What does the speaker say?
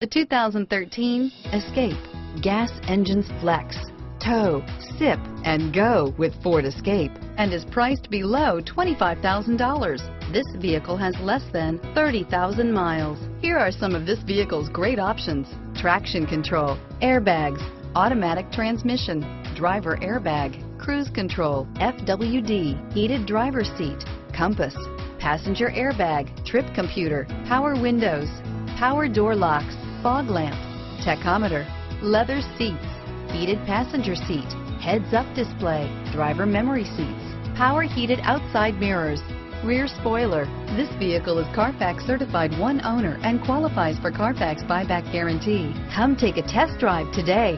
The 2013 Escape. Gas engines flex, tow, sip, and go with Ford Escape, and is priced below $25,000. This vehicle has less than 30,000 miles. Here are some of this vehicle's great options: traction control, airbags, automatic transmission, driver airbag, cruise control, FWD, heated driver's seat, compass, passenger airbag, trip computer, power windows, power door locks, fog lamps, tachometer, leather seats, heated passenger seat, heads-up display, driver memory seats, power heated outside mirrors, rear spoiler. This vehicle is Carfax certified one owner and qualifies for Carfax buyback guarantee. Come take a test drive today.